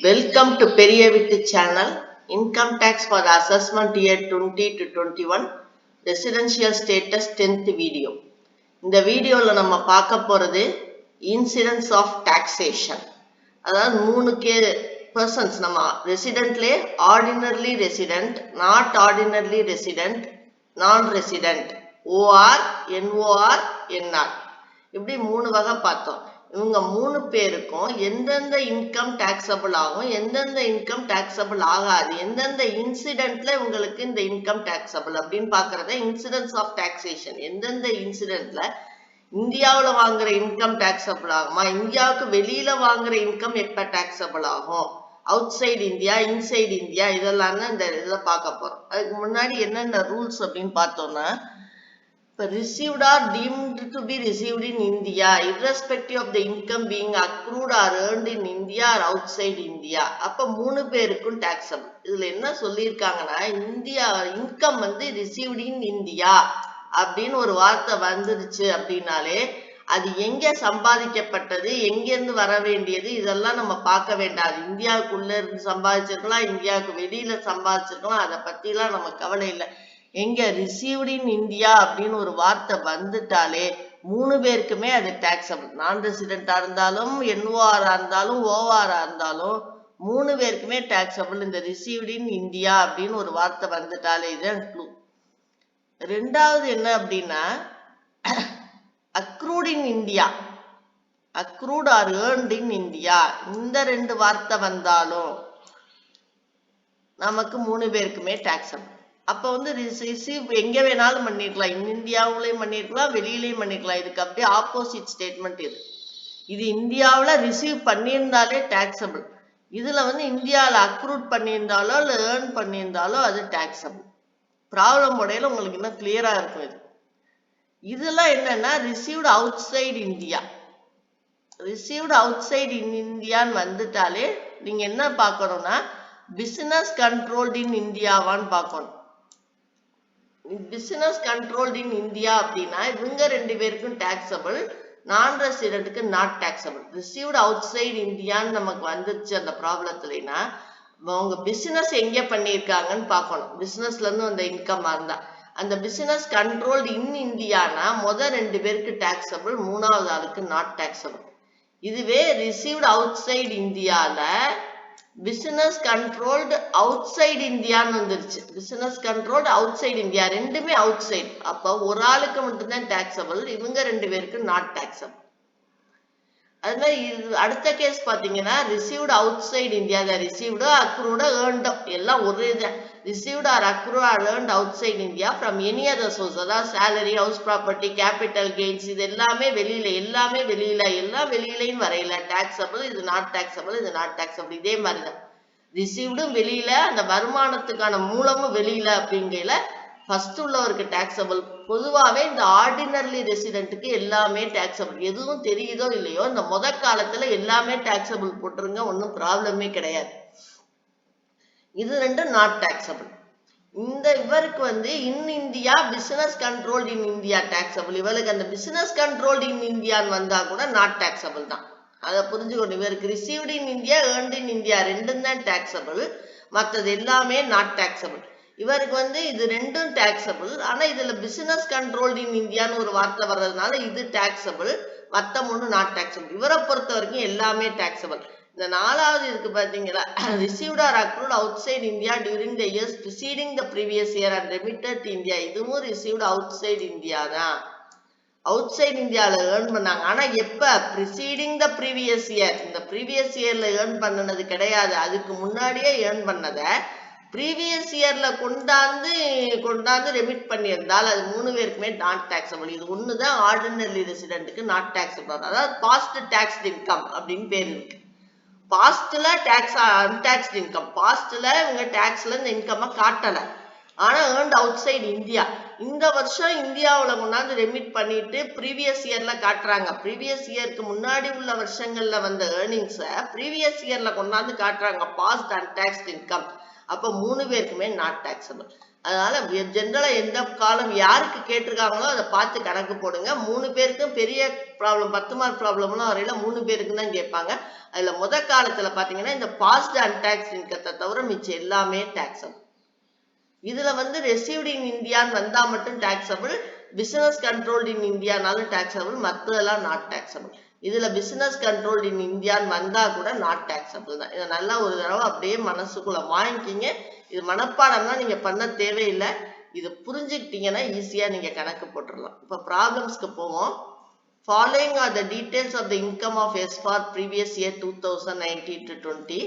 Welcome to Periyavittu channel. Income tax for the assessment year 20 to 21 residential status 10th video. இந்த வீடியோல நம்ம பார்க்க போறது இன்சிடென்ட்ஸ் ஆஃப் டாக்ஸேஷன். அதாவது 3 பர்சன்ஸ் நம்ம ரெசிடென்ட்லே ordinarily resident, not ordinarily resident, non resident, OR, NOR, NR இப்படி 3 வகை பார்த்தோம். இவங்க 3 பேருக்கும் எந்தெந்த இன்கம் டாக்ஸபிள் ஆகும், எந்தெந்த இன்கம் டாக்ஸபிள் ஆகாது, எந்தெந்த இன்சிடென்ட்ல உங்களுக்கு இந்த இன்கம் டாக்ஸபிள் அப்படின்னு பாக்குறத இன்சிடென்ட்ஸ் ஆஃப் டாக்ஸேஷன். எந்தெந்த இன்சிடென்ட்ல இந்தியாவுல வாங்குற இன்கம் டாக்ஸபிள் ஆகுமா, இந்தியாவுக்கு வெளியில வாங்குற இன்கம் எப்ப டாக்ஸபிள் ஆகும், out side India, inside India, இதெல்லாம் இந்த இதில் பார்க்க போறோம். அதுக்கு முன்னாடி என்னென்ன ரூல்ஸ் அப்படின்னு பார்த்தோம்னா, received or deemed to be received in India, irrespective of the income being accrued or earned in India or outside India. அப்ப 3 பேருக்கும் taxable. இதுல என்ன சொல்லியிருக்காங்கன்னா, India income received in India அப்படின்னு ஒரு வார்த்தை வந்துருச்சு அப்படின்னாலே அது எங்க சம்பாதிக்கப்பட்டது, எங்கிருந்து வர வேண்டியது, இதெல்லாம் நம்ம பார்க்க வேண்டாம். இந்தியாவுக்குள்ள இருந்து சம்பாதிச்சிருக்கலாம், இந்தியாவுக்கு வெளியில சம்பாதிச்சிருக்கலாம், அதை பத்தி எல்லாம் நம்ம கவலை இல்லை. எங்க ரிசீவ்ட் இன் இந்தியா அப்படின்னு ஒரு வார்த்தை வந்துட்டாலே 3 பேருக்குமே அது டாக்ஸபிள். நான் ரெசிடென்டா இருந்தாலும், என்ஓஆர் இருந்தாலும், ஓஆர் இருந்தாலும் 3 பேருக்குமே டாக்ஸபிள். இந்த ரிசீவ்ட் இன் இந்தியா அப்படின்னு ஒரு வார்த்தை வந்துட்டாலே இதுதான் க்ளூ. ரெண்டாவது என்ன அப்படின்னா, accrued in India, accrued or earned in India, இந்த 2 வார்த்தை வந்தாலும் நமக்கு 3 பேருக்குமே டாக்ஸபிள். அப்ப ரிசீவ் எங்க வேணாலும் பண்ணிருக்கலாம், இந்தியாவுலயும் பண்ணிருக்கலாம், வெளியிலயும் பண்ணிருக்கலாம். இதுக்கு அப்படியே ஆப்போசிட் ஸ்டேட்மெண்ட் இது. இது இந்தியாவுல ரிசீவ் பண்ணியிருந்தாலே டாக்ஸபிள். இதுல இந்தியாவில் அக்ரூட் பண்ணியிருந்தாலோ இல்ல ஏர்ன் பண்ணியிருந்தாலோ அது டாக்ஸபிள். ப்ராப்ளம் உடையில உங்களுக்கு இன்னும் கிளியரா இருக்கும். இது இதெல்லாம் என்னன்னா received outside India. Received outside இந்தியான்னு வந்துட்டாலே நீங்க என்ன பார்க்கணும்னா, பிசினஸ் கண்ட்ரோல்டு இன் இந்தியாவான்னு பார்க்கணும். பிசினஸ் கண்ட்ரோல்டு இன் இந்தியா அப்படின்னா இவங்க 2 பேருக்கும் டாக்ஸபிள், நான் ரெசிடென்ட்க்கு not taxable. Received outside இந்தியான்னு நமக்கு வந்துருச்சு அந்த ப்ராப்ளத்துலனா, அவங்க பிசினஸ் எங்க பண்ணியிருக்காங்கன்னு பார்க்கணும். பிசினஸ்ல இருந்து அந்த இன்கம் இருந்தா அந்த பிசினஸ் கண்ட்ரோல்டு இன் இந்தியானா முதல் 2 பேருக்கு டாக்ஸபிள், 3வது ஆளுக்கு நாட் டாக்ஸபிள். இதுவே ரிசீவ்டு அவுட் சைடு இந்தியால பிசினஸ் கண்ட்ரோல்டு அவுட் சைடு இந்தியான்னு வந்துருச்சு. Business controlled out side India, ரெண்டுமே அவுட் சைடு. அப்ப ஒரு ஆளுக்கு மட்டும்தான் டாக்ஸபிள், இவங்க 2 பேருக்கு நாட் டாக்ஸபிள். அது மாதிரி அடுத்த கேஸ் பாத்தீங்கன்னா, received outside India, received accrued earned எல்லாம் ஒரே தான். Received or accrued or earned outside India from any other source, அதாவது salary, house property, capital gains, இது எல்லாமே வெளியில, எல்லாமே வெளியில, எல்லாம் வெளியிலையும் வரையில டாக்ஸபிள். இது நாட் டாக்ஸபிள், இது நாட் டாக்ஸபிள். இதே மாதிரிதான் ரிசீவ்டும் வெளியில, அந்த வருமானத்துக்கான மூலமும் வெளியில அப்படிங்கல ஃபர்ஸ்ட் உள்ளவருக்கு டாக்ஸபிள். பொதுவாகவே இந்த ஆர்டினரி ரெசிடென்ட்டுக்கு எல்லாமே டாக்ஸபிள். எதுவும் தெரியுதோ இல்லையோ இந்த காலத்துல எல்லாமே டாக்ஸபிள் போட்டுருங்க, ஒன்றும் ப்ராப்ளமே கிடையாது. இது 2 நாட் டாக்ஸபிள். இந்த இவருக்கு in India business controlled in India taxable. இவருக்கு அந்த பிசினஸ் கண்ட்ரோல்டு இன் இந்தியான்னு வந்தா கூட நாட் டாக்ஸபிள் தான். அதை புரிஞ்சுக்கணும். இவருக்கு received in India, earned in India ரெண்டும் தான் டாக்ஸபிள், மற்றது எல்லாமே நாட் டாக்ஸபிள். இவருக்கு இது 2ம் டாக்ஸபிள். ஆனா இதுல பிசினஸ் கண்ட்ரோல்டு இன் இந்தியான்னு ஒரு வார்த்தை வர்றதுனால இது டாக்ஸபிள், மத்த 3 நாட் டாக்ஸபிள். இவரை பொறுத்த வரைக்கும் எல்லாமே டாக்ஸபிள். இந்த 4வது இருக்கு பாத்தீங்களா, received or accrued outside India during the years preceding the previous year and remitted to India. இதுவும் ரிசீவ்ட் அவுட் சைடு இந்தியா தான். அவுட் சைடு இந்தியால ஏர்ன் பண்ணாங்க. ஆனா எப்ப? Preceding the previous year. இந்த ப்ரீவியஸ் இயர்ல ஏர்ன் பண்ணது கிடையாது, அதுக்கு முன்னாடியே ஏர்ன் பண்ணத ப்ரீவியஸ் இயர்ல கொண்டாந்து ரெமிட் பண்ணியிருந்தால் அது 3 பேருக்குமே நாட் டாக்ஸபிள். இது ஒண்ணுதான் ஆர்டினரி ரெசிடென்ட்டுக்கு நாட் டாக்ஸபிள். அதாவது பாஸ்ட் டாக்ஸ்ட் இன்கம் அப்படின்னு பேர் இருக்கு. பாஸ்ட்ல டாக்ஸ் அன்டாக்ஸ்ட் இன்கம், பாஸ்ட்ல இவங்க டாக்ஸ்ல இந்த இன்கம் காட்டல, ஆனா ஏர்ன்ட் அவுட் சைடு இந்தியா. இந்த வருஷம் இந்தியாவுல கொண்டாந்து ரெமிட் பண்ணிட்டு ப்ரீவியஸ் இயர்ல காட்டுறாங்க. ப்ரீவியஸ் இயருக்கு முன்னாடி உள்ள வருஷங்கள்ல வந்த ஏர்னிங்ஸ ப்ரீவியஸ் இயர்ல கொண்டாந்து காட்டுறாங்க, பாஸ்ட் அன்டாக்ஸ்ட் இன்கம். அப்ப 3 பேருக்குமே நாட் டாக்ஸபிள். அதனால ஜென்ரலா எந்த காலம் யாருக்கு கேட்டிருக்காங்களோ அதை பார்த்து கணக்கு போடுங்க. 3 பேருக்கும் பெரிய ப்ராப்ளம் 10 மார்க் ப்ராப்ளம்லாம் வரையில 3 பேருக்கு தான் கேட்பாங்க. அதுல காலத்துல பாத்தீங்கன்னா இந்த பாஸ்ட் அன்டாக்ஸ் இன்கத்தை தவிர மிச்சம் எல்லாமே டாக்ஸபிள். இதுல ரெசீவ்ட் இன் இந்தியான்னு வந்தா மட்டும் டாக்ஸபிள், பிசினஸ் கண்ட்ரோல்ட் இன் இந்தியானாலும் டாக்ஸபிள், மற்றதெல்லாம் நாட் டாக்ஸபிள். இதுல பிசினஸ் கண்ட்ரோல்ட் இன் இந்தியான்னு வந்தா கூட நாட் டாக்ஸபிள் தான். இதை நல்லா ஒரு தடவை அப்படியே மனசுக்குள்ள வாங்கிக்கிங்க. இது மனப்பாடம்னா நீங்க பண்ண தேவையில்லை. இது புரிஞ்சுக்கிட்டீங்கன்னா ஈஸியா நீங்க கணக்கு போட்டுடலாம். இப்ப ப்ராப்ளம்ஸ்க்கு போவோம். Following are the details of the income of S for previous year 2019 to 20.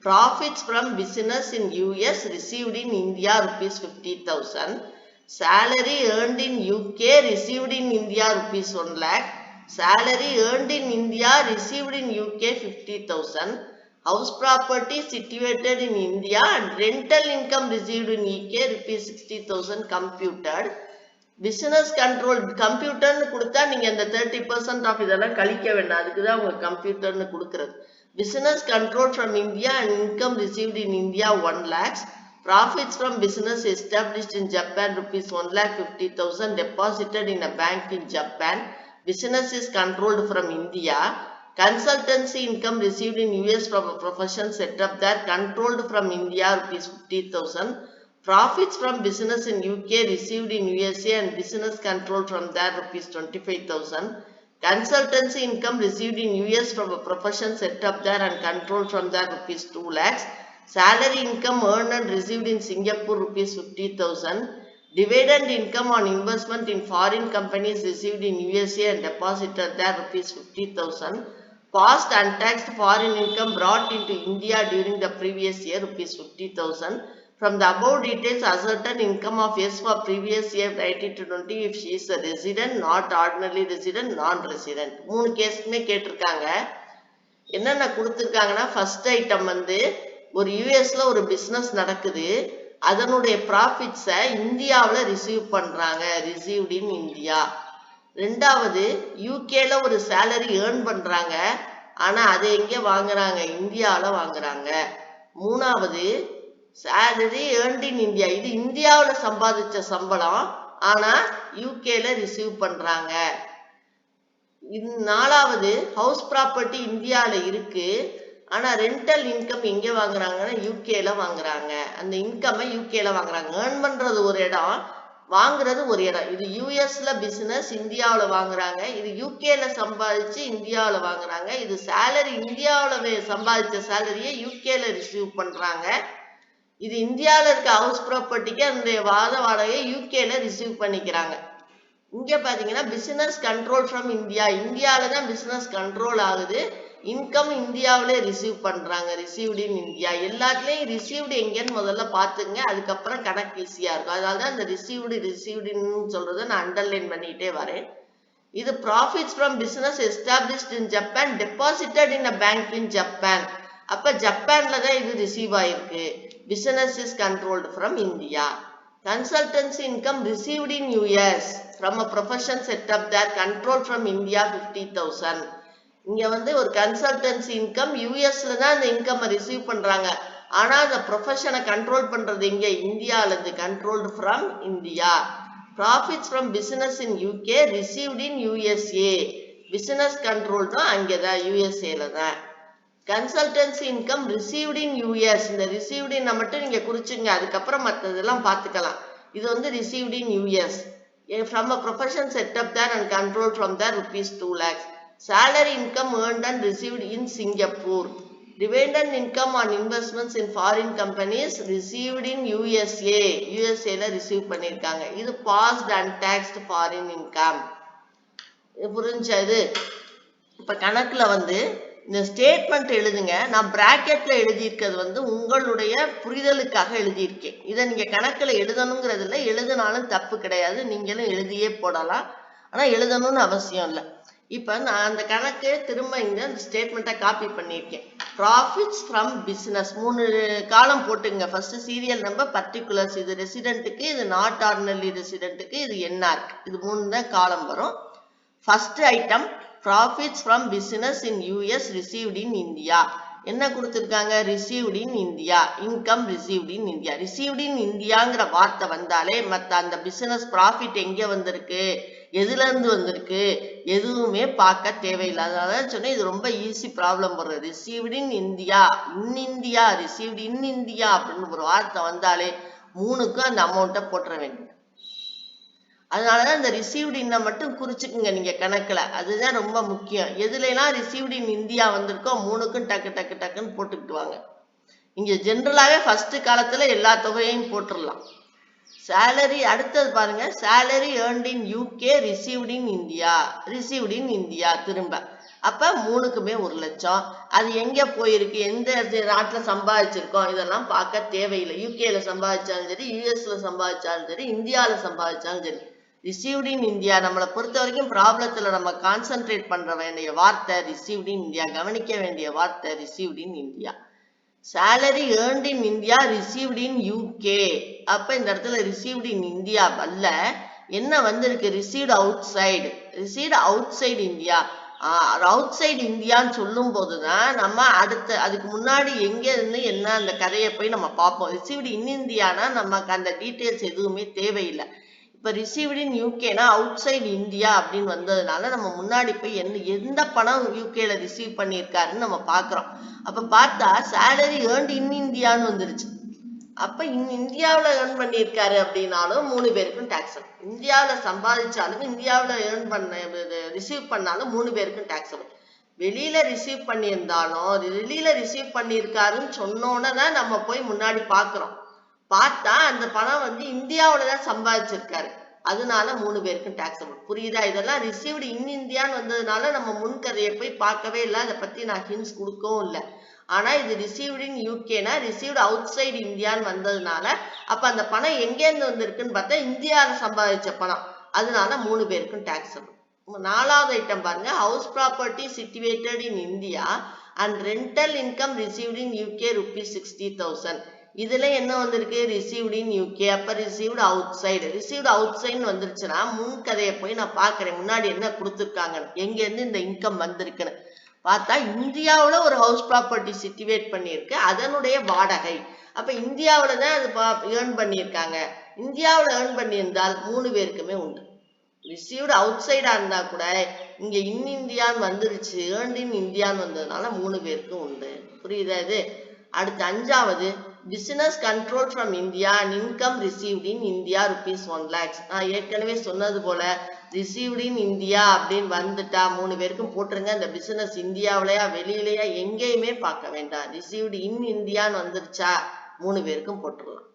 Profits from business in US received in India rupees 50,000. Salary earned in UK received in India rupees 1 lakh. Salary earned in India received in UK 50,000. House property situated in India and rental income received in UK rupees 60,000 computed. Business control கம்ப்யூட்டர்னு கொடுத்தா நீங்க அந்த 30% of இதெல்லாம் கழிக்க வேண்டாம். அதுக்குதான் உங்க கம்ப்யூட்டர்னு கொடுக்கறது. Business control from India and income received in India 1 lakhs. Profits from business established in Japan rupees 1,50,000 deposited in a bank in Japan. Business is controlled from India. Consultancy income received in US from a profession set up there controlled from India rupees 50,000. Profits from business in UK received in USA and business control from there rupees 25,000. Consultancy income received in US from a profession set up there and control from there rupees 2 lakhs. Salary income earned and received in Singapore rupees 50,000. Dividend income on investment in foreign companies received in USA and deposited there rupees 50,000. Past untaxed foreign income brought into India during the previous year rupees 50,000. From the above details, ascertain income of S for previous year 19 to 20 if she is a resident, not ordinary resident, non-resident. 3 கேஸ்க்குமே கேட்டிருக்காங்க. என்னென்ன கொடுத்துருக்காங்கன்னா, first item ஒரு யூஎஸ்ல ஒரு business நடக்குது, அதனுடைய ப்ராஃபிட்ஸை இந்தியாவில் receive பண்றாங்க, ரிசீவ்ட் இன் இந்தியா. ரெண்டாவது, யூகேல ஒரு சேலரி ஏர்ன் பண்றாங்க, ஆனா அதை எங்க வாங்குறாங்க, இந்தியாவில் வாங்குறாங்க. மூணாவது, salary earned in India, இது இந்தியாவில் சம்பாதிச்ச சம்பளம், ஆனா யூகேல ரிசீவ் பண்றாங்க. நாலாவது, ஹவுஸ் ப்ராப்பர்ட்டி இந்தியாவில் இருக்கு, ஆனா ரெண்டல் இன்கம் எங்க வாங்குறாங்கன்னா யூகேல வாங்குறாங்க. அந்த இன்கம் யூகேல வாங்குறாங்க. ஏர்ன் பண்றது ஒரு இடம், வாங்குறது ஒரு இடம். இது யூஎஸ்ல பிசினஸ் இந்தியாவில் வாங்குறாங்க, இது யூகேல சம்பாதிச்சு இந்தியாவில் வாங்குறாங்க. இது சேலரி இந்தியாவில் சம்பாதிச்ச சேலரியை யூகேல ரிசீவ் பண்றாங்க. இது இந்தியாவில் இருக்க ஹவுஸ் ப்ராப்பர்ட்டிக்கு அந்த வாடகையை யூகேல ரிசீவ் பண்ணிக்கிறாங்க. இங்க பாத்தீங்கன்னா பிசினஸ் கண்ட்ரோல் ஃப்ரம் இந்தியா, இந்தியாவில தான் பிசினஸ் கண்ட்ரோல் ஆகுது, இன்கம் இந்தியாவிலே ரிசீவ் பண்றாங்க, ரிசீவ்டு இன் இந்தியா. எல்லாத்துலயும் ரிசீவ்டு எங்கன்னு முதல்ல பாத்துங்க, அதுக்கப்புறம் கணக்கு ஈஸியா இருக்கும். அதனாலதான் இந்த ரிசீவ்டுன்னு சொல்றதை நான் அண்டர்லைன் பண்ணிட்டே வரேன். இது profits from business established in Japan deposited in a bank in Japan. அப்ப ஜப்பான்ல தான் இது ரிசீவ் ஆயிருக்கு. Business is controlled from India. Consultancy income received in US from a profession set up there controlled from India 50,000. இங்க ஒரு consultancy income யூஎஸ்ல தான் அந்த இன்கம் ரிசீவ் பண்றாங்க, ஆனா அந்த ப்ரொஃபஷனை கண்ட்ரோல் பண்றது இங்க இந்தியால இருந்து, controlled from India. Profits from business in UK received in USA. Business control தான் அங்கதான் யூஎஸ்ஏல தான். Consultancy income received in US, இந்த ரிசீவ்ட் இன் மட்டும் நீங்க குறிச்சுங்க, அதுக்கப்புறம் மற்றதெல்லாம் பார்த்துக்கலாம். இது received in US from a profession set up there and control from there rupees 2 lakhs. Salary income earned and received in Singapore. Dividend income on investments in foreign companies received in USA. USAல receive பண்ணிருக்காங்க. இது past untaxed foreign income. புரிஞ்சா இது? இப்ப கணக்குல இந்த statement எழுதுங்க. நான் பிராக்கெட்ல எழுதியிருக்கிறது உங்களுடைய புரிதலுக்காக எழுதியிருக்கேன். இதை நீங்க கணக்குல எழுதணுங்கிறது இல்லை, எழுதினாலும் தப்பு கிடையாது, நீங்களும் எழுதியே போடலாம், ஆனா எழுதணும்னு அவசியம் இல்லை. இப்ப நான் அந்த கணக்கு திரும்ப இங்க ஸ்டேட்மெண்ட்டை காப்பி பண்ணியிருக்கேன். ப்ராஃபிட்ஸ் ஃப்ரம் பிசினஸ் 3 காலம் போட்டுங்க. ஃபர்ஸ்ட் சீரியல் நம்பர், பர்டிகுலர்ஸ், இது ரெசிடென்ட்டுக்கு, இது நாட் ஆர்டினரி ரெசிடென்ட்டுக்கு, இது என்ஆர்க்கு, இது 3 தான் காலம் வரும். First item profits from business in US received in India. என்ன கொடுத்திருக்காங்க? Received in India, income received in India. Received in இந்தியாங்கிற வார்த்தை வந்தாலே மற்ற அந்த பிசினஸ் ப்ராஃபிட் எங்க வந்திருக்கு, எதுல இருந்து வந்திருக்கு, எதுவுமே பார்க்க தேவையில்லை. அதனால சொன்னேன் இது ரொம்ப ஈஸி ப்ராப்ளம் வரும். Received in India, in India, received in India அப்படின்னு ஒரு வார்த்தை வந்தாலே மூணுக்கும் அந்த அமௌண்ட்டை போட்டுற வேண்டும். அதனாலதான் இந்த ரிசீவ்டு இன்ன மட்டும் குறிச்சுக்குங்க நீங்க கணக்குல. அதுதான் ரொம்ப முக்கியம். எதுலாம் ரிசீவ்டு இன் இந்தியா வந்திருக்கோ மூணுக்கும் டக்கு டக்கு டக்குன்னு போட்டுக்கிட்டுவாங்க. இங்க ஜென்ரலாவே ஃபர்ஸ்ட் காலத்துல எல்லா தொகையையும் போட்டுடலாம். சேலரி அடுத்தது பாருங்க, salary earned in UK received in India, received in India திரும்ப. அப்ப மூணுக்குமே 1 லட்சம். அது எங்க போயிருக்கு, எந்த நாட்டுல சம்பாதிச்சிருக்கோம் இதெல்லாம் பார்க்க தேவையில்லை. யூகேல சம்பாதிச்சாலும் சரி, யூஎஸ்ல சம்பாதிச்சாலும் சரி, இந்தியாவில சம்பாதிச்சாலும் சரி, ரிசீவ்ட் இன் இந்தியா. நம்மளை பொறுத்த வரைக்கும் ப்ராப்ளத்துல நம்ம கான்சென்ட்ரேட் பண்ற வேண்டிய வார்த்தை ரிசீவ்ட் இன் இந்தியா, கவனிக்க வேண்டிய வார்த்தை received in India. Salary earned in India received in UK. அப்ப இந்த இடத்துல ரிசீவ்ட் இன் இந்தியா அல்ல, என்ன வந்திருக்கு, received out side, received outside India. Out side இந்தியான்னு சொல்லும் போதுதான் நம்ம அடுத்த அதுக்கு முன்னாடி எங்க இருந்து என்ன அந்த கதையை போய் நம்ம பார்ப்போம். ரிசீவ்ட் இன் இந்தியானா நமக்கு அந்த டீட்டெயில்ஸ் எதுவுமே தேவையில்லை. இப்ப ரிசீவ்ட் இன் யூகேனா அவுட் சைடு இந்தியா அப்படின்னு வந்ததுனால நம்ம முன்னாடி போய் எந்த பணம் யூகேல ரிசீவ் பண்ணியிருக்காருன்னு நம்ம பாக்குறோம். அப்ப பார்த்தா சேலரி ஏர்ன்ட் இன் இந்தியான்னு வந்துருச்சு. அப்ப இந்தியாவில ஏர்ன் பண்ணியிருக்காரு அப்படின்னாலும் 3 பேருக்கும் டாக்ஸ். இந்தியாவில சம்பாதிச்சாலும் இந்தியாவில ஏர்ன் பண்ண ரிசீவ் பண்ணாலும் 3 பேருக்கும் டாக்ஸ். வெளியில ரிசீவ் பண்ணியிருந்தாலும் வெளியில ரிசீவ் பண்ணியிருக்காருன்னு சொன்னோன்னு தான் நம்ம போய் முன்னாடி பாக்குறோம். பார்த்தா அந்த பணம் இந்தியாவில தான் சம்பாதிச்சிருக்காரு, அதனால 3 பேருக்கும் டாக்ஸபிள். புரியுதா? இதெல்லாம் ரிசீவ்டு இன் இந்தியான்னு வந்ததுனால நம்ம முன்கதையை போய் பார்க்கவே இல்லை, அதை பத்தி நான் ஹிண்ட்ஸ் கொடுக்கவும் இல்லை. ஆனா இது ரிசீவ்டு இன் யூகேனா ரிசீவ்டு அவுட் சைடு இந்தியான்னு வந்ததுனால அப்ப அந்த பணம் எங்கேருந்து வந்திருக்குன்னு பார்த்தா இந்தியாவில சம்பாதிச்ச பணம், அதனால 3 பேருக்கும் டாக்ஸபிள். 4வது ஐட்டம் பாருங்க, house property situated in India and rental income received in UK ₹60,000. இதுல என்ன வந்திருக்கு, ரிசீவ்டு இன் யூகே. அப்ப received out side, received out side வந்துருச்சுன்னா முன் கதையை போய் நான் பாக்குறேன் முன்னாடி என்ன கொடுத்துருக்காங்க, எங்க இருந்து இந்த இன்கம் வந்திருக்குன்னு பார்த்தா இந்தியாவுல ஒரு ஹவுஸ் ப்ராப்பர்ட்டி சிச்சுவேட் பண்ணியிருக்கு, அதனுடைய வாடகை. அப்ப இந்தியாவில தான் அது ஏர்ன் பண்ணியிருக்காங்க. இந்தியாவில ஏர்ன் பண்ணியிருந்தால் 3 பேருக்குமே உண்டு. ரிசீவ்டு அவுட் சைடா இருந்தா கூட இங்க இன் இந்தியான்னு வந்துருச்சு, ஏர்ன்ட் இன் இந்தியான்னு வந்ததுனால 3 பேருக்கும் உண்டு. புரியுதா இது? அடுத்து 5வது, business control from India and income received in India ₹1 lakh. ஏற்கனவே சொன்னது போல ரிசீவ்ட் இன் இந்தியா அப்படின்னு வந்துட்டா 3 பேருக்கும் போட்டுருங்க. இந்த பிசினஸ் இந்தியாவிலயா வெளியிலயா எங்கேயுமே பார்க்க வேண்டாம். ரிசீவ்ட் இன் இந்தியான்னு வந்துருச்சா 3 பேருக்கும் போட்டுடலாம்.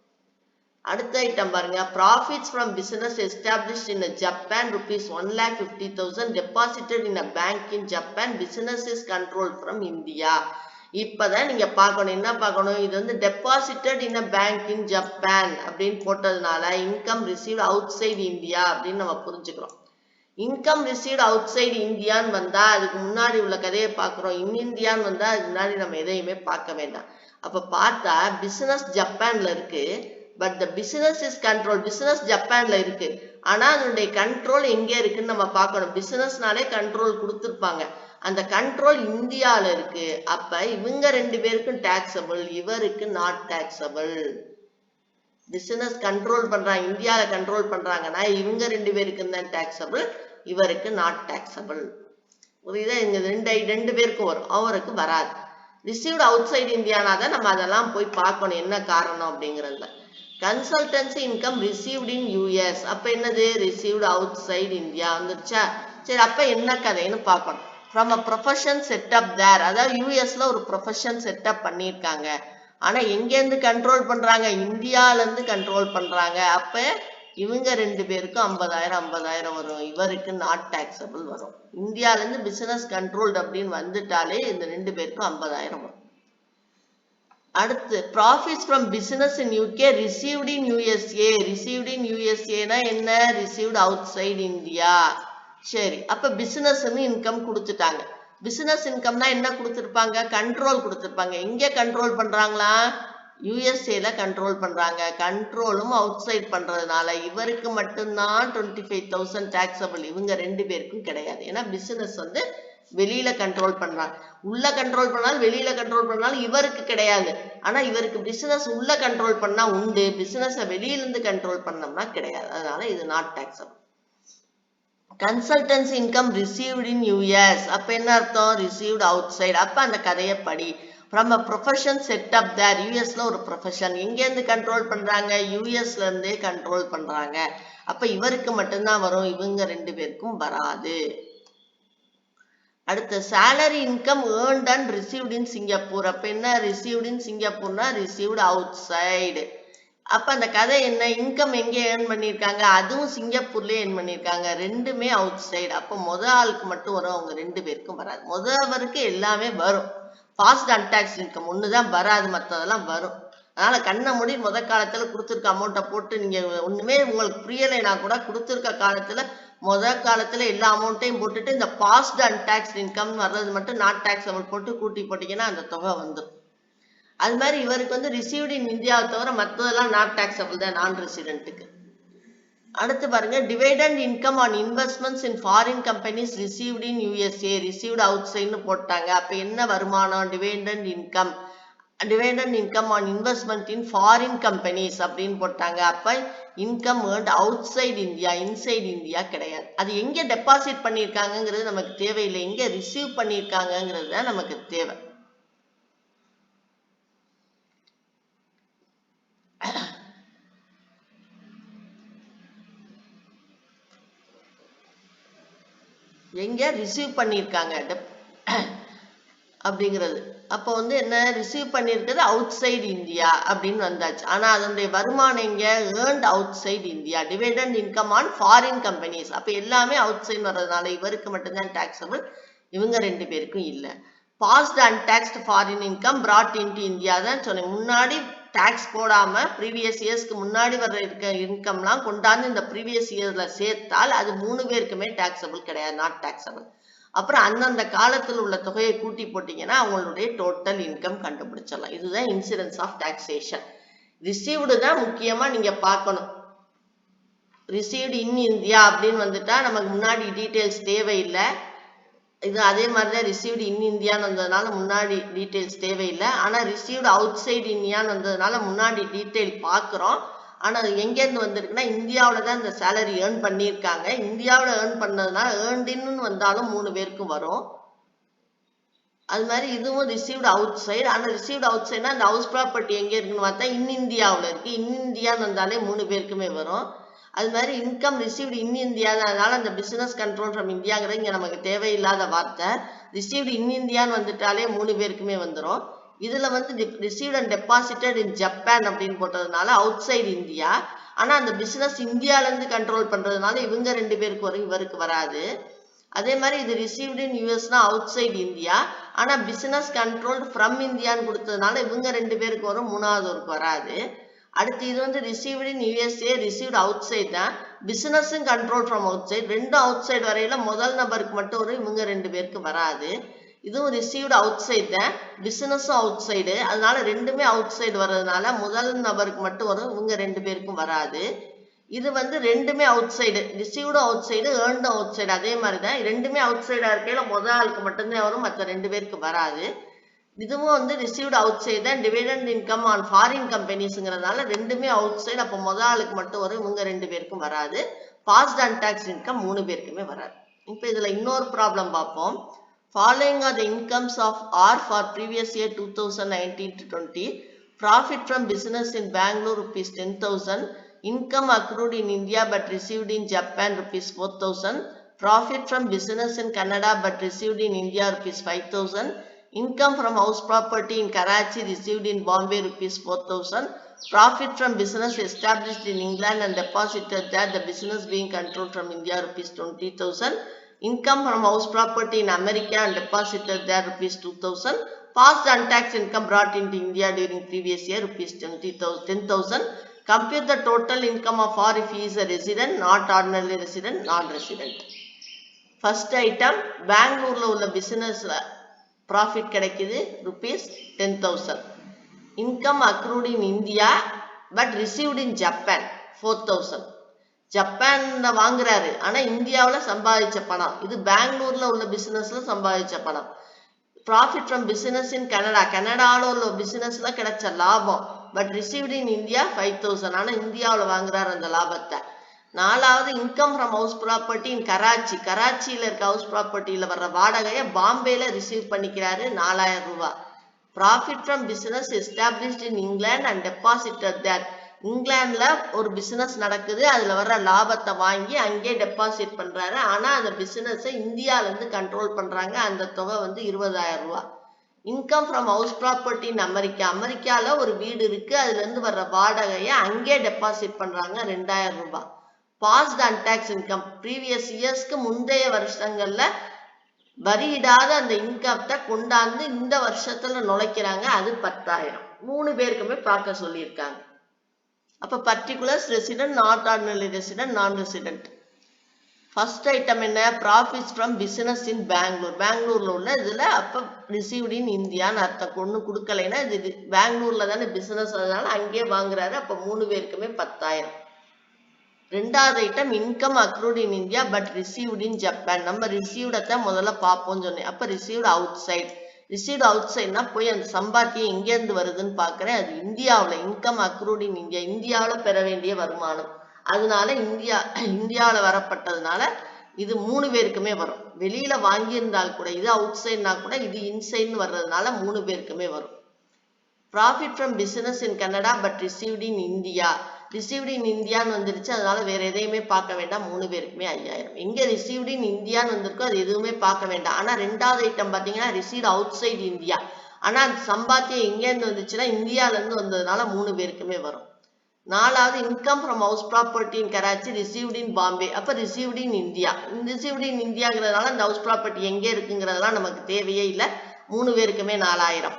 அடுத்த ஐட்டம் பாருங்க, profits from business established in Japan ₹1,50,000 deposited in a bank in Japan, business is control from India. இப்பதான் நீங்க பார்க்கணும், என்ன பார்க்கணும், இது deposited in a bank in Japan அப்படின்னு போட்டதுனால income received outside India அப்படின்னு நம்ம புரிஞ்சுக்கிறோம். இன்கம் ரிசீவ்ட் அவுட் சைடு இந்தியான்னு வந்தா அதுக்கு முன்னாடி உள்ள கதையை பார்க்கிறோம், இன் இந்தியான்னு வந்தா அதுக்கு முன்னாடி நம்ம எதையுமே பார்க்க வேண்டாம். அப்ப பார்த்தா பிசினஸ் ஜப்பான்ல இருக்கு, but the business is control, business ஜப்பான்ல இருக்கு, ஆனா அதனுடைய கண்ட்ரோல் எங்க இருக்குன்னு நம்ம பார்க்கணும். பிசினஸ்னாலே கண்ட்ரோல் கொடுத்துருப்பாங்க, அந்த கண்ட்ரோல் இந்தியால இருக்கு. அப்ப இவங்க 2 பேருக்கும் டாக்ஸபிள், இவருக்கு நாட் டாக்ஸபிள். பிசினஸ் கண்ட்ரோல் பண்றாங்க, இந்தியால கண்ட்ரோல் பண்றாங்கன்னா இவங்க 2 பேருக்கு தான் டாக்ஸபிள், இவருக்கு நாட் டாக்ஸபிள். புரியுதா? இங்க 2 பேருக்கும் வரும், அவருக்கு வராது. ரிசீவ்ட் அவுட் சைடு இந்தியானா தான் நம்ம அதெல்லாம் போய் பார்க்கணும் என்ன காரணம் அப்படிங்கறதுல. Consultancy income received in US, அப்ப என்னது, ரிசீவ்ட் அவுட் சைடு இந்தியா வந்துருச்சா? சரி, அப்ப என்ன கதைன்னு பார்க்கணும். ஃப்ரம் அ ப்ரொஃபஷன் செட்டப் தேர், அதாவது யூஎஸ்ல ஒரு ப்ரொஃபஷன் செட்டப் பண்ணியிருக்காங்க, ஆனா எங்க இருந்து கண்ட்ரோல் பண்றாங்க, இந்தியால இருந்து கண்ட்ரோல் பண்றாங்க. அப்ப இவங்க 2 பேருக்கும் 50,000 வரும், இவருக்கு நாட் டாக்ஸபிள் வரும். இந்தியால இருந்து பிசினஸ் கண்ட்ரோல்டு அப்படின்னு வந்துட்டாலே இந்த 2 பேருக்கும் 50,000 வரும். அடுத்து profits from business in UK received in USA, received in யூஎஸ்ஏனா என்ன, ரிசீவ்ட் அவுட் சைடு இந்தியா. சரி, அப்ப பிசினஸ் இன்கம் கொடுத்துட்டாங்க. பிசினஸ் இன்கம்னா என்ன கொடுத்துருப்பாங்க, கண்ட்ரோல் கொடுத்துருப்பாங்க. எங்க கண்ட்ரோல் பண்றாங்களா, யூஎஸ்ஏல கண்ட்ரோல் பண்றாங்க. கண்ட்ரோலும் அவுட் சைட் பண்றதுனால இவருக்கு மட்டும்தான் 25,000 டாக்ஸபிள், இவங்க 2 பேருக்கும் கிடையாது. ஏன்னா பிசினஸ் வெளியில கண்ட்ரோல் பண்றாங்க. உள்ள கண்ட்ரோல் பண்ணாலும் வெளியில கண்ட்ரோல் பண்ணாலும் இவருக்கு கிடையாது. ஆனா இவருக்கு பிசினஸ் உள்ள கண்ட்ரோல் பண்ணா உண்டு, பிசினஸ் வெளியில இருந்து கண்ட்ரோல் பண்ணோம்னா கிடையாது. அதனால இது not taxable. Consultancy income received in US, அப்ப என்ன அர்த்தம்? Received outside. அப்ப அந்த கதையை படி. From a profession set up there, யூஎஸ்ல ஒரு ப்ரொஃபஷன் எங்கேருந்து கண்ட்ரோல் பண்றாங்க? யூஎஸ்ல இருந்தே கண்ட்ரோல் பண்றாங்க. அப்ப இவருக்கு மட்டும்தான் வரும், இவங்க 2 பேருக்கும் வராது. அடுத்த salary income earned and received in Singapore, அப்ப என்ன received in Singaporeனா received outside. அப்ப அந்த கதை என்ன? இன்கம் எங்கே ஏர்ன் பண்ணிருக்காங்க? அதுவும் சிங்கப்பூர்லயே ஏர்ன் பண்ணிருக்காங்க. ரெண்டுமே அவுட் சைடு. அப்ப ஆளுக்கு மட்டும் வரும், அவங்க 2 பேருக்கும் வராது. அவருக்கு எல்லாமே வரும். ஃபாஸ்ட் அன்டாக்ஸ் இன்கம் ஒண்ணுதான் வராது, மற்றதெல்லாம் வரும். அதனால கண்ணை மூடி காலத்துல கொடுத்துருக்க அமௌண்ட்டை போட்டு நீங்க ஒண்ணுமே உங்களுக்கு புரியலைன்னா கூட கொடுத்துருக்க காலத்துல காலத்துல எல்லா அமௌண்ட்டையும் போட்டுட்டு இந்த பாஸ்ட் அன்டாக்ஸ்ட் இன்கம் வர்றது மட்டும் நாட் டாக்ஸபிள் போட்டு கூட்டி போட்டீங்கன்னா அந்த தொகை வந்துடும். அது மாதிரி இவருக்கு வந்து ரிசீவ்டு இன் இந்தியாவை தவிர மற்றதெல்லாம் நாட் டாக்ஸபிள் தான் நான் ரெசிடென்ட்டுக்கு. அடுத்து பாருங்க, dividend income on investments in foreign companies received in USA, received அவுட் சைடுன்னு போட்டாங்க. அப்ப என்ன வருமானம்? Dividend income on investment in foreign companies அப்படின்னு போட்டாங்க. அப்ப income earned outside India, inside India கிடையாது. அது எங்க டெபாசிட் பண்ணியிருக்காங்கிறது நமக்கு தேவையில்லை, எங்க ரிசீவ் பண்ணியிருக்காங்கிறது தான் நமக்கு தேவை. எங்க ரிசீவ் பண்ணியிருக்காங்க அப்படிங்கிறது. அப்போ வந்து என்ன? ரிசீவ் பண்ணியிருக்கிறது அவுட் சைடு இந்தியா அப்படின்னு வந்தாச்சு. ஆனா அதனுடைய வருமானம் எங்க? Earned outside India. Dividend income on foreign companies, அப்ப எல்லாமே அவுட் சைடு வர்றதுனால இவருக்கு மட்டும்தான் டாக்ஸபிள், இவங்க 2 பேருக்கும் இல்லை. Past untaxed foreign income brought into India தான் சொன்னேன். முன்னாடி டாக்ஸ் போடாம ப்ரீவியஸ் இயர்ஸ்க்கு முன்னாடி வர்ற இருக்க இன்கம்லாம் கொண்டாந்து இந்த ப்ரீவியஸ் இயர்ல சேர்த்தால் அது 3 பேருக்குமே டாக்ஸபிள் கிடையாது, நாட் டாக்ஸபிள். அப்புறம் அந்தந்த காலத்தில் உள்ள தொகையை கூட்டி போட்டீங்கன்னா அவங்களுடைய டோட்டல் இன்கம் கண்டுபிடிச்சிடலாம். இதுதான் இன்சிடென்ஸ் ஆஃப் டாக்ஸேஷன். ரிசீவ்டு தான் முக்கியமா நீங்க பார்க்கணும். ரிசீவ்டு இன் இந்தியா அப்படின்னு வந்துட்டா நமக்கு முன்னாடி டீட்டெயில்ஸ் தேவையில்லை. இது அதே மாதிரிதான் ரிசீவ்டு இன் இந்தியான்னு வந்ததுனால முன்னாடி டீட்டெயில்ஸ் தேவையில்லை. ஆனா ரிசீவ்டு அவுட் சைடு இந்தியான்னு வந்ததுனால முன்னாடி டீட்டெயில் பார்க்குறோம். ஆனா அது எங்கேருந்து வந்திருக்குன்னா இந்தியாவில தான் இந்த சேலரி ஏர்ன் பண்ணியிருக்காங்க. இந்தியாவில் ஏர்ன் பண்ணதுனால ஏர்ன்டின்னு வந்தாலும் 3 பேருக்கும் வரும். அது மாதிரி இதுவும் ரிசீவ்டு அவுட் சைடு. ஆனால் ரிசீவ்டு அவுட் சைடுனா அந்த ஹவுஸ் ப்ராப்பர்ட்டி எங்கே இருக்குன்னு பார்த்தா இன் இந்தியாவில் இருக்கு. இன் இந்தியான்னு வந்தாலே 3 பேருக்குமே வரும். அது மாதிரி இன்கம் ரிசீவ்டு இன் இந்தியா தான். அதனால அந்த பிசினஸ் கண்ட்ரோல் ஃப்ரம் இந்தியாங்கிறது இங்கே நமக்கு தேவையில்லாத வார்த்தை. ரிசீவ்டு இன் இந்தியான்னு வந்துட்டாலே 3 பேருக்குமே வந்துடும். இதுல வந்து received and deposited in Japan அப்படின்னு போட்டதுனால அவுட் சைடு இந்தியா. ஆனா அந்த பிசினஸ் இந்தியால இருந்து கண்ட்ரோல் பண்றதுனால இவங்க 2 பேருக்கு வரும், இவருக்கு வராது. அதே மாதிரி இது ரிசீவ்டு இன் யூஎஸ்னா அவுட் சைடு இந்தியா. ஆனா பிசினஸ் கண்ட்ரோல் ஃப்ரம் இந்தியான்னு கொடுத்ததுனால இவங்க 2 பேருக்கு வரும், மூணாவதுக்கு வராது. அடுத்து இது வந்து received in USA, received out side தான். பிசினஸும் கண்ட்ரோல் ஃப்ரம் அவுட் சைடு, ரெண்டும் அவுட் சைடு வரையில முதல் நபருக்கு மட்டும் வரும், இவங்க 2 பேருக்கு வராது. இதுவும் ரிசீவ்டு அவுட் சைடு தான், பிசினஸும் அவுட் சைடு. அதனால ரெண்டுமே அவுட் சைடு வர்றதுனால முதல் நபருக்கு மட்டும் வரும், இவங்க 2 பேருக்கும் வராது. இது வந்து ரெண்டுமே out side, received out side, earned out side. அதே மாதிரி தான் ரெண்டுமே அவுட் சைடா இருக்கையில முதல் ஆளுக்கு மட்டும்தான் வரும், மற்ற 2 பேருக்கு வராது. இதுவும் வந்து ரிசீவ்டு அவுட் சைடு தான். டிவிடெண்ட் இன்கம் ஆன் ஃபாரின் கம்பெனிஸ்ங்கிறதுனால ரெண்டுமே அவுட் சைடு. அப்போ முதல் ஆளுக்கு மட்டும் வரும், இவங்க 2 பேருக்கும் வராது. பாஸ்ட் அன்டாக்ஸ் இன்கம் 3 பேருக்குமே வராது. இப்போ இதுல இன்னொரு ப்ராப்ளம் பார்ப்போம். Following are the incomes of R for previous year 2019 to 20. Profit from business in Bangalore rupees 10,000. Income accrued in India but received in Japan rupees 4,000. Profit from business in Canada but received in India rupees 5,000. Income from house property in Karachi received in Bombay rupees 4,000. Profit from business established in England and deposited there, the business being controlled from India rupees 20,000. Income from house property in America and deposited there rupees 2,000. Past untaxed income brought into India during previous year rupees 10,000. Compute the total income of R if he is a resident, not ordinary resident, non-resident. First item, Bangalore உள்ள business profit கிடைக்குது rupees 10,000. Income accrued in India but received in Japan 4,000. ஜப்பான்ல வாங்குறாரு, ஆனா இந்தியாவுல சம்பாதிச்ச பணம். இது பெங்களூர்ல உள்ள பிசினஸ்ல சம்பாதிச்ச பணம். Profit from business in Canada, கனடால உள்ள பிசினஸ்ல கிடைச்ச லாபம். பட் ரிசீவ்ட் இன் இந்தியா 5,000, ஆனா இந்தியாவுல வாங்குறாரு அந்த லாபத்தை. நாலாவது income from house property in Karachi, கராச்சியில இருக்க ஹவுஸ் ப்ராப்பர்ட்டியில வர்ற வாடகையை பாம்பேல ரிசீவ் பண்ணிக்கிறாரு 4,000 ரூபாய். Profit from business established in England and deposited there, இங்கிலாந்துல ஒரு பிசினஸ் நடக்குது, அதுல வர்ற லாபத்தை வாங்கி அங்கே டெபாசிட் பண்றாரு, ஆனா அந்த பிசினஸை இந்தியால இருந்து கண்ட்ரோல் பண்றாங்க, அந்த தொகை வந்து 20,000 ரூபாய். Income from house property in America, அமெரிக்கால ஒரு வீடு இருக்கு, அதுல இருந்து வர்ற வாடகையை அங்கே டெபாசிட் பண்றாங்க 2,000 ரூபாய். Past untaxed income, previous இயர்ஸ்க்கு முந்தைய வருஷங்கள்ல வரியிடாத அந்த இன்கத்தை கொண்டாந்து இந்த வருஷத்துல நுழைக்கிறாங்க, அது 10,000. 3 பேருக்குமே பார்க்க சொல்லியிருக்காங்க. அப்ப particulars, resident, not ordinary resident, non resident. First item என்ன? Profits from business in Bangalore, பெங்களூர்ல உள்ள இதுல அப்ப ரிசீவ்ட் இன் இந்தியான்னு அர்த்தம். ஒண்ணு கொடுக்கலைன்னா இது பெங்களூர்ல தானே பிசினஸ், அதனால அங்கே வாங்குறாரு, அப்ப 3 பேருக்குமே 10,000. ரெண்டாவது item income accrued in India but received in Japan. நம்ம ரிசீவ்டத்தை முதல்ல பார்ப்போம் சொன்னேன். அப்ப ரிசீவ்ட் அவுட் சைட், ரிசீவ்ட் அவுட் சைட்னா போய் அந்த சம்பாத்தியம் எங்கேருந்து வருதுன்னு பார்க்குறேன், அது இந்தியாவில். இன்கம் அக்ரூட் இன் இந்தியா, இந்தியாவில் பெற வேண்டிய வருமானம், அதனால இந்தியாவில் வரப்பட்டதுனால இது 3 பேருக்குமே வரும். வெளியில வாங்கியிருந்தால் கூட இது அவுட் சைட்னா கூட இது இன்சைட்னு வர்றதுனால 3 பேருக்குமே வரும். Profit from business in Canada but received in India, received இன் இந்தியான்னு வந்துருச்சு, அதனால வேற எதையுமே பார்க்க வேண்டாம், 3 பேருக்குமே 5,000. எங்க ரிசீவ்ட் இன் இந்தியான்னு வந்திருக்கோ அது எதுவுமே பார்க்க வேண்டாம். ஆனா ரெண்டாவது ஐட்டம் பாத்தீங்கன்னா ரிசீவ்ட் அவுட் சைட் இந்தியா, ஆனா அந்த சம்பாத்தியம் எங்கேருந்து வந்துச்சுன்னா இந்தியால இருந்து வந்ததுனால 3 பேருக்குமே வரும். நாலாவது income from house property in Karachi received in Bombay, அப்ப received in India. Received in இந்தியாங்கிறதுனால அந்த ஹவுஸ் ப்ராப்பர்ட்டி எங்கே இருக்குங்கிறதெல்லாம் நமக்கு தேவையே இல்லை, 3 பேருக்குமே 4,000.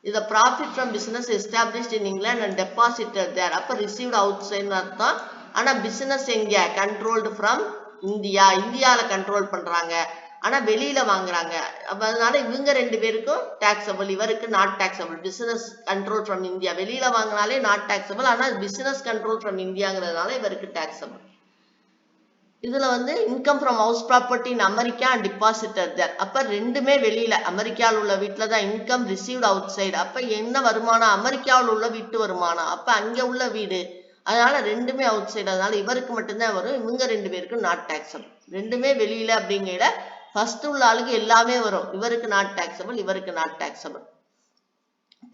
இது profit from business established in England and deposited there, அப்ப ரிசீவ்ட் அவுட் சைட்னு அர்த்தம். ஆனா பிசினஸ் எங்க? கண்ட்ரோல்டு ஃப்ரம் இந்தியா, இந்தியால கண்ட்ரோல் பண்றாங்க, ஆனா வெளியில வாங்குறாங்க. அப்ப அதனால இவங்க 2 பேருக்கும் டாக்ஸபிள், இவருக்கு not taxable. Business control from India, வெளியில வாங்கினாலே நாட் டாக்ஸபிள், ஆனா பிசினஸ் கண்ட்ரோல் ஃப்ரம் இந்தியாங்கிறதுனால இவருக்கு டாக்ஸபிள். இதுல வந்து income from house property in America and deposited there, அப்ப ரெண்டுமே வெளியில அமெரிக்காவில் உள்ள வீட்டுல தான். இன்கம் ரிசீவ்ட் அவுட் சைடு, அப்ப என்ன வருமானம்? அமெரிக்காவில் உள்ள வீட்டு வருமானம், அப்ப அங்க உள்ள வீடு, அதனால ரெண்டுமே அவுட் சைடு, அதனால இவருக்கு மட்டும்தான் வரும், இவங்க 2 பேருக்கும் நாட் டாக்ஸபிள். ரெண்டுமே வெளியில அப்படிங்கிற ஃபர்ஸ்ட் உள்ள ஆளுக்கு எல்லாமே வரும், இவருக்கு நாட் டாக்ஸபிள், இவருக்கு not taxable.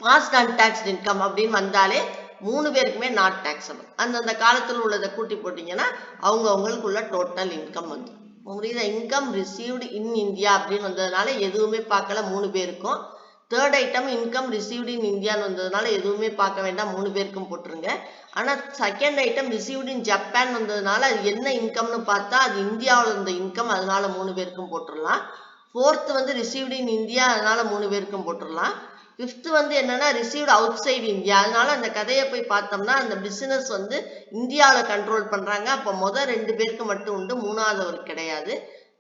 Past untaxed income அப்படின்னு வந்தாலே 3 பேருக்குமே நாட் டாக்ஸபிள். அந்தந்த காலத்தில் உள்ளதை கூட்டி போட்டீங்கன்னா அவங்களுக்குள்ள டோட்டல் இன்கம் வந்து புரியுதா? இன்கம் ரிசீவ்டு இன் இந்தியா அப்படின்னு வந்ததுனால எதுவுமே பார்க்கல, 3 பேருக்கும். தேர்ட் ஐட்டம் இன்கம் ரிசீவ்டு இன் இந்தியான்னு வந்ததுனால எதுவுமே பார்க்க வேண்டாம், 3 பேருக்கும் போட்டுருங்க. ஆனா second item received in Japan வந்ததுனால அது என்ன இன்கம்னு பார்த்தா அது இந்தியாவில் இருந்த இன்கம், அதனால 3 பேருக்கும் போட்டுடலாம். ஃபோர்த் வந்து ரிசீவ்டு இன் இந்தியா, அதனால 3 பேருக்கும் போட்டுடலாம். ஃபிஃப்த் வந்து என்னன்னா ரிசீவ்ட் அவுட் சைடு இந்தியா, அதனால அந்த கதையை போய் பார்த்தோம்னா அந்த பிசினஸ் வந்து இந்தியாவில் கண்ட்ரோல் பண்றாங்க, அப்போ முதல் 2 பேருக்கு மட்டும் உண்டு, மூணாவதுவருக்கு கிடையாது.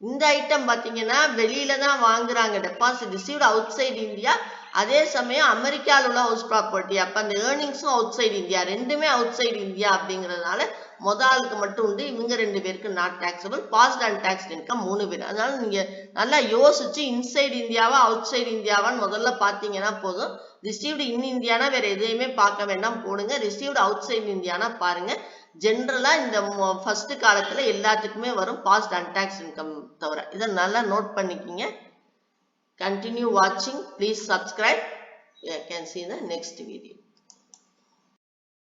இந்த ஐட்டம் பார்த்தீங்கன்னா வெளியில தான் வாங்குறாங்க, deposit received outside India, அதே சமயம் அமெரிக்காவில் உள்ள ஹவுஸ் ப்ராப்பர்ட்டி, அப்ப அந்த ஏர்னிங்ஸும் அவுட் சைடு இந்தியா, ரெண்டுமே அவுட் சைடு இந்தியா அப்படிங்கிறதுனால முதல் ஆளுக்கு மட்டும் உண்டு, இவங்க 2 பேருக்கு not taxable. Past untaxed income 3 பேர். அதனால நீங்க நல்லா யோசிச்சு இன்சைடு இந்தியாவா அவுட் சைடு இந்தியாவான்னு முதல்ல பார்த்தீங்கன்னா போதும். ரிசீவ்டு இன் இந்தியானா வேற எதையுமே பார்க்க வேண்டாம், போடுங்க. ரிசீவ்டு அவுட் சைடு இந்தியானா பாருங்க. ஜென்ரலா இந்த ஃபர்ஸ்ட் காலத்துல எல்லாத்துக்குமே வரும், பாஸ்ட் அண்ட் டாக்ஸ் இன்கம் தவிர. இதை நல்லா நோட் பண்ணிக்கிங்க. Continue watching. Please subscribe. You can see the next video.